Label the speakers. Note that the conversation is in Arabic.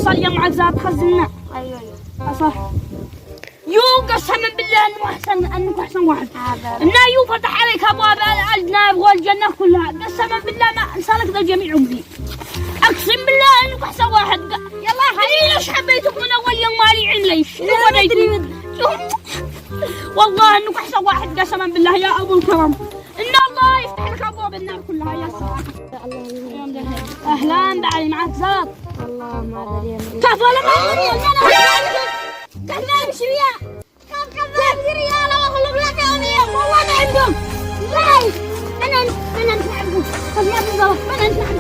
Speaker 1: اتصل يا معزات خزنا.
Speaker 2: ايوه
Speaker 1: صح. يو قسما بالله انك احسن واحد. ان يو فتح عليك ابواب الجنة والجنة كلها، قسما بالله ما انسى لك ذا جميع عمري. اقسم بالله انك احسن واحد. يلا خليني ليش حبيتك من اول يوم مالي علم ليش؟
Speaker 2: لا ادري.
Speaker 1: والله انك احسن واحد قسما بالله يا ابو الكرم. ان الله يفتح لك ابواب النار كلها يا سلام. اهلا بعلي معك زاد.
Speaker 2: والله ما ادري.
Speaker 1: كفى لما ادري انا كذاب شويه. كذاب ريال واخلق لك يوميا والله ما عندهم. لا انا نعرفك. خليني اضربك. انا نعرفك.